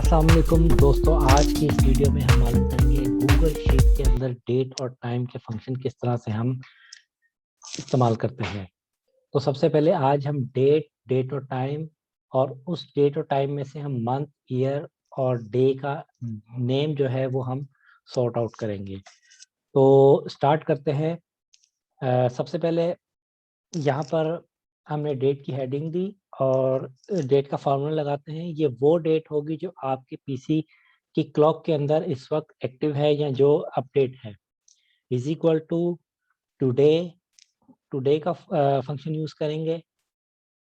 अस्सलाम वालेकुम दोस्तों, आज की इस वीडियो में हम मालूम करेंगे गूगल शीट के अंदर डेट और टाइम के फंक्शन किस तरह से हम इस्तेमाल करते हैं। तो सबसे पहले आज हम डेट और टाइम, और उस डेट और टाइम में से हम मंथ, ईयर और डे का नेम जो है वो हम सॉर्ट आउट करेंगे। तो स्टार्ट करते हैं। सबसे पहले यहाँ पर हमने डेट की हेडिंग दी और डेट का फार्मूला लगाते हैं। ये वो डेट होगी जो आपके पीसी की क्लॉक के अंदर इस वक्त एक्टिव है या जो अपडेट है। Is equal to today, today का फंक्शन यूज करेंगे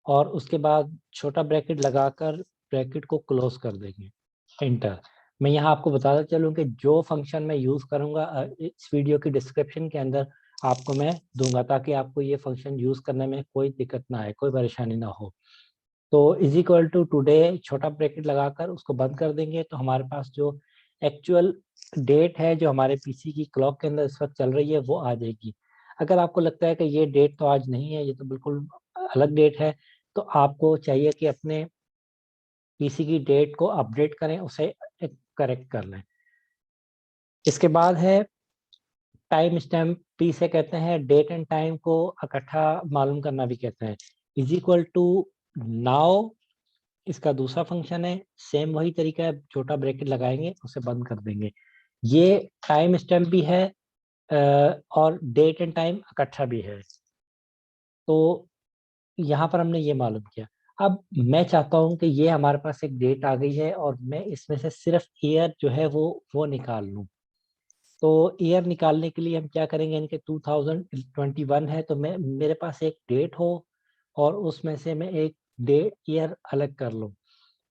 और उसके बाद छोटा ब्रैकेट लगाकर ब्रैकेट को क्लोज कर देंगे, एंटर। मैं यहाँ आपको बताता चलूँ कि जो फंक्शन मैं यूज करूँगा इस वीडियो की डिस्क्रिप्शन के अंदर आपको मैं दूंगा, ताकि आपको ये फंक्शन यूज करने में कोई दिक्कत ना आए, कोई परेशानी ना हो। तो इज इक्वल टू टुडे छोटा ब्रैकेट लगाकर उसको बंद कर देंगे, तो हमारे पास जो एक्चुअल डेट है जो हमारे पीसी की क्लॉक के अंदर इस वक्त चल रही है वो आ जाएगी। अगर आपको लगता है कि ये डेट तो आज नहीं है, ये तो बिल्कुल अलग डेट है, तो आपको चाहिए कि अपने पीसी की डेट को अपडेट करें, उसे करेक्ट कर लें। इसके बाद है टाइम स्टैम्प, पी से कहते हैं डेट एंड टाइम को इकट्ठा मालूम करना भी कहते हैं। इज इक्वल टू नाउ, इसका दूसरा फंक्शन है। सेम वही तरीका है, छोटा ब्रैकेट लगाएंगे उसे बंद कर देंगे। ये टाइम स्टैम्प भी है और डेट एंड टाइम इकट्ठा भी है। तो यहाँ पर हमने ये मालूम किया। अब मैं चाहता हूँ कि ये हमारे पास एक डेट आ गई है और मैं इसमें से सिर्फ ईयर जो है वो निकाल लूँ। तो ईयर निकालने के लिए हम क्या करेंगे, इनके 2021 है तो मैं मेरे पास एक डेट हो और उसमें से मैं एक डेट ईयर अलग कर लूँ।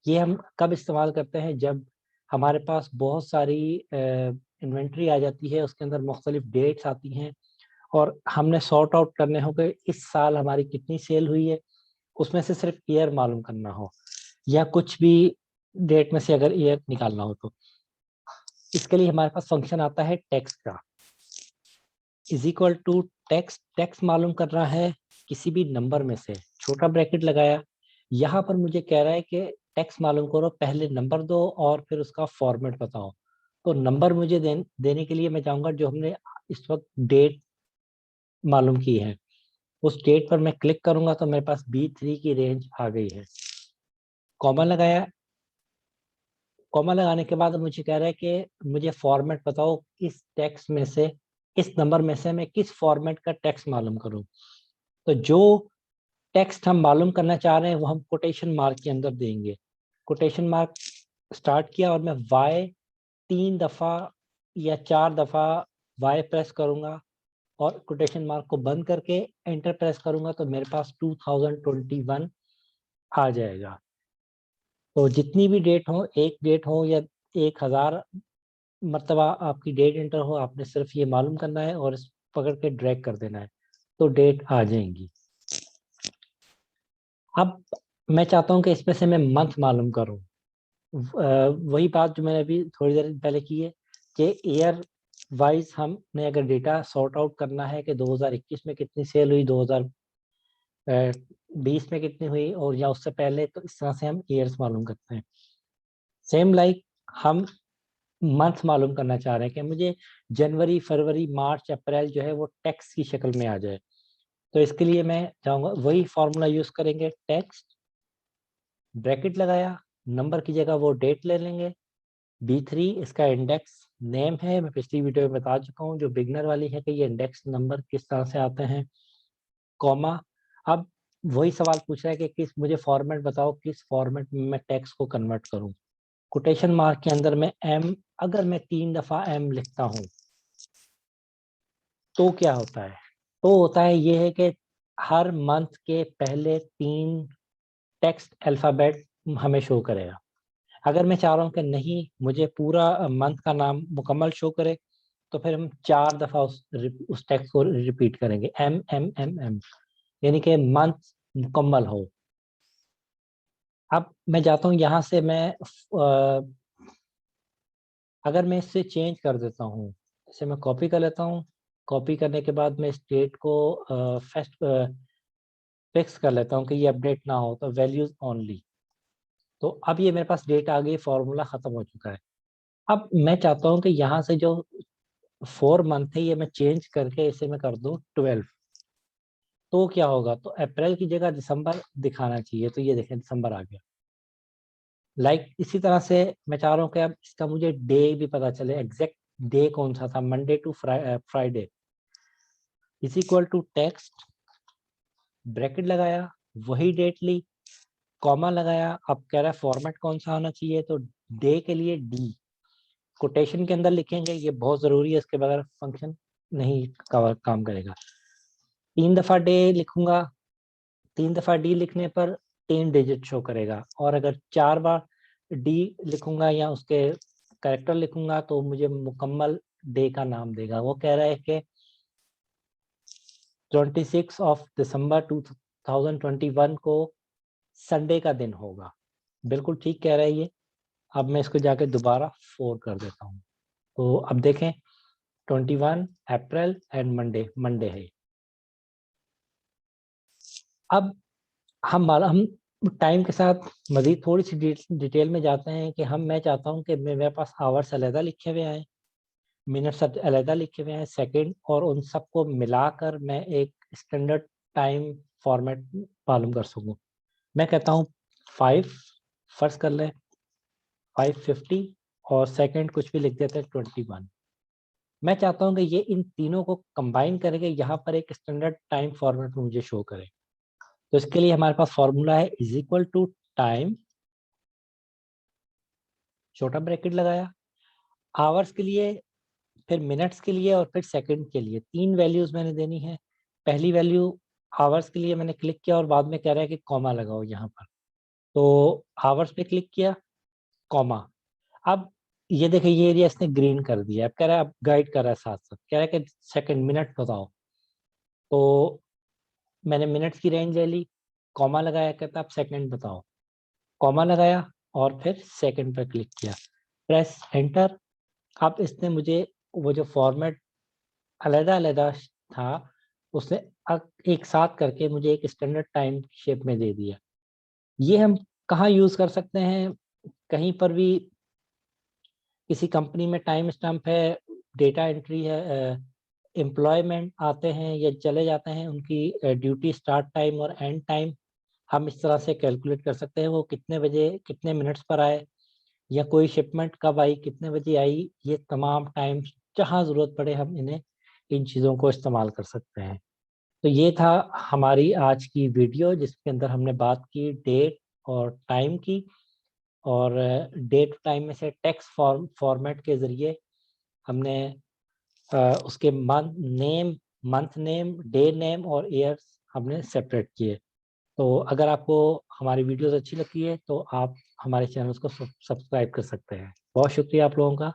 ये हम कब इस्तेमाल करते हैं, जब हमारे पास बहुत सारी इन्वेंट्री आ जाती है, उसके अंदर मुख्तलिफ डेट्स आती हैं और हमने सॉर्ट आउट करने हो कि इस साल हमारी कितनी सेल हुई है, उसमें से सिर्फ ईयर मालूम करना हो या कुछ भी डेट में से अगर ईयर निकालना हो। तो इसके लिए हमारे पास फंक्शन आता है टेक्स्ट का। Is equal to text, text मालूम कर रहा है किसी भी नंबर में से, छोटा ब्रैकेट लगाया। यहाँ पर मुझे कह रहा है कि टेक्स्ट मालूम करो, पहले नंबर दो और फिर उसका फॉर्मेट बताओ। तो नंबर मुझे देने के लिए मैं चाहूंगा जो हमने इस वक्त डेट मालूम की है, उस डेट पर मैं क्लिक करूंगा तो मेरे पास B3 की रेंज आ गई है। कॉमा लगाया, कॉमा लगाने के बाद मुझे कह रहा है कि मुझे फॉर्मेट बताओ, इस टेक्स्ट में से, इस नंबर में से मैं किस फॉर्मेट का टेक्स्ट मालूम करूं। तो जो टेक्स्ट हम मालूम करना चाह रहे हैं वो हम कोटेशन मार्क के अंदर देंगे। कोटेशन मार्क स्टार्ट किया और मैं वाई 3 दफ़ा या 4 दफ़ा वाई प्रेस करूंगा और कोटेशन मार्क को बंद करके एंटर प्रेस करूंगा तो मेरे पास 2021 आ जाएगा। तो जितनी भी डेट हो, एक डेट हो या 1000 मरतबा आपकी डेट एंटर हो, आपने सिर्फ ये मालूम करना है और इस पकड़ के ड्रैग कर देना है तो डेट आ जाएंगी। अब मैं चाहता हूं कि इसमें से मैं मंथ मालूम करूं। वही बात जो मैंने अभी थोड़ी देर पहले की है कि ईयर वाइज हमने अगर डेटा सॉर्ट आउट करना है कि 2021 में कितनी सेल हुई, 2020 में कितनी हुई और या उससे पहले, तो इस तरह से हम ईयर्स मालूम करते हैं। सेम लाइक हम मंथ मालूम करना चाह रहे हैं कि मुझे जनवरी, फरवरी, मार्च, अप्रैल जो है वो टेक्स्ट की शक्ल में आ जाए। तो इसके लिए मैं चाहूँगा वही फॉर्मूला यूज करेंगे, टेक्स्ट ब्रैकेट लगाया, नंबर की जगह वो डेट ले लेंगे। B3 इसका इंडेक्स नेम है, मैं पिछली वीडियो में बता चुका हूँ जो बिगनर वाली है कि ये इंडेक्स नंबर किस तरह से आते हैं। कॉमा, अब वही सवाल पूछ रहा है कि किस, मुझे फॉर्मेट बताओ किस फॉर्मेट में मैं टेक्स्ट को कन्वर्ट करूं। कोटेशन मार्क के अंदर में एम, अगर मैं 3 दफ़ा एम लिखता हूं तो क्या होता है, तो होता है ये है कि हर मंथ के पहले 3 टेक्स्ट अल्फ़ाबेट हमें शो करेगा। अगर मैं चाह रहा हूँ कि नहीं मुझे पूरा मंथ का नाम मुकम्मल शो करे, तो फिर हम 4 दफ़ा उस टेक्स्ट को रिपीट करेंगे, एम एम एम एम, यानी कि मंथ मुकम्मल हो। अब मैं जाता हूँ यहाँ से, मैं अगर मैं इससे चेंज कर देता हूँ, इसे मैं कॉपी कर लेता हूँ। कॉपी करने के बाद मैं इस डेट को फिक्स कर लेता हूँ कि ये अपडेट ना हो, तो वैल्यूज ओनली। तो अब ये मेरे पास डेट आ गई, फॉर्मूला खत्म हो चुका है। अब मैं चाहता हूँ कि यहाँ से जो 4 मंथ है ये मैं चेंज करके इसे मैं कर दूं 12। तो क्या होगा, तो अप्रैल की जगह दिसंबर दिखाना चाहिए, तो ये देखें दिसंबर आ गया। इसी तरह से मैं चाह रहा हूँ कि अब इसका मुझे डे भी पता चले, एग्जैक्ट डे कौन सा था, Monday to Friday. Is equal to text, bracket लगाया, वही डेट ली, कॉमा लगाया। अब कह रहा है फॉर्मेट कौन सा होना चाहिए, तो डे के लिए डी कोटेशन के अंदर लिखेंगे, ये बहुत जरूरी है, इसके बगैर फंक्शन नहीं काम करेगा। 3 दफा डे लिखूंगा, 3 दफा डी लिखने पर 3 डिजिट शो करेगा, और अगर 4 बार डी लिखूंगा या उसके कैरेक्टर लिखूंगा तो मुझे मुकम्मल डे का नाम देगा। वो कह रहा है कि 26 ऑफ दिसंबर 2021 को संडे का दिन होगा। बिल्कुल ठीक कह रहा है ये। अब मैं इसको जाके दोबारा 4 कर देता हूँ, तो अब देखें 21 अप्रैल एंड मंडे है। अब हम टाइम के साथ मजीद थोड़ी सी डिटेल में जाते हैं कि मैं चाहता हूं कि मेरे पास आवर्स अलहदा लिखे हुए आए, मिनट्स अलहदा लिखे हुए हैं, सेकंड, और उन सबको मिलाकर मैं एक स्टैंडर्ड टाइम फॉर्मेट मालूम कर सकूं। मैं कहता हूं 5 फर्स्ट कर लें, 550, और सेकंड कुछ भी लिख देते हैं 21। मैं चाहता हूं कि ये इन तीनों को कंबाइन करके यहाँ पर एक स्टैंडर्ड टाइम फॉर्मेट में मुझे शो करे। तो इसके लिए हमारे पास फॉर्मूला है इज इक्वल टू टाइम, छोटा ब्रैकेट लगाया, आवर्स के लिए, फिर मिनट्स के लिए, और फिर सेकंड के लिए। 3 वैल्यूज मैंने देनी है। पहली वैल्यू आवर्स के लिए मैंने क्लिक किया और बाद में कह रहा है कि कॉमा लगाओ यहाँ पर, तो आवर्स पे क्लिक किया, कॉमा। अब ये देखिए ये एरिया इसने ग्रीन कर दिया। अब कह रहा है, अब गाइड कर रहा है साथ साथ, कह रहा है कि सेकंड मिनट बताओ। तो मैंने मिनट्स की रेंज ले ली, कॉमा लगाया, कहता अब सेकंड बताओ, कॉमा लगाया, और फिर सेकंड पर क्लिक किया, प्रेस एंटर। अब इसने मुझे वो जो फॉर्मेट अलग अलग था उसने एक साथ करके मुझे एक स्टैंडर्ड टाइम शेप में दे दिया। ये हम कहाँ यूज कर सकते हैं, कहीं पर भी किसी कंपनी में टाइम स्टैम्प है, डेटा एंट्री है, एम्प्लॉयमेंट आते हैं या चले जाते हैं, उनकी ड्यूटी स्टार्ट टाइम और एंड टाइम हम इस तरह से कैलकुलेट कर सकते हैं, वो कितने बजे कितने मिनट्स पर आए, या कोई शिपमेंट कब आई, कितने बजे आई। ये तमाम टाइम जहाँ ज़रूरत पड़े हम इन्हें इन चीज़ों को इस्तेमाल कर सकते हैं। तो ये था हमारी आज की वीडियो जिसके अंदर हमने बात की डेट और टाइम की, और डेट टाइम में से टेक्स्ट फॉर्मेट के ज़रिए हमने उसके मंथ नेम, डे नेम और ईयर्स हमने सेपरेट किए। तो अगर आपको हमारी वीडियोस अच्छी लगती है तो आप हमारे चैनल को सब्सक्राइब कर सकते हैं। बहुत शुक्रिया आप लोगों का।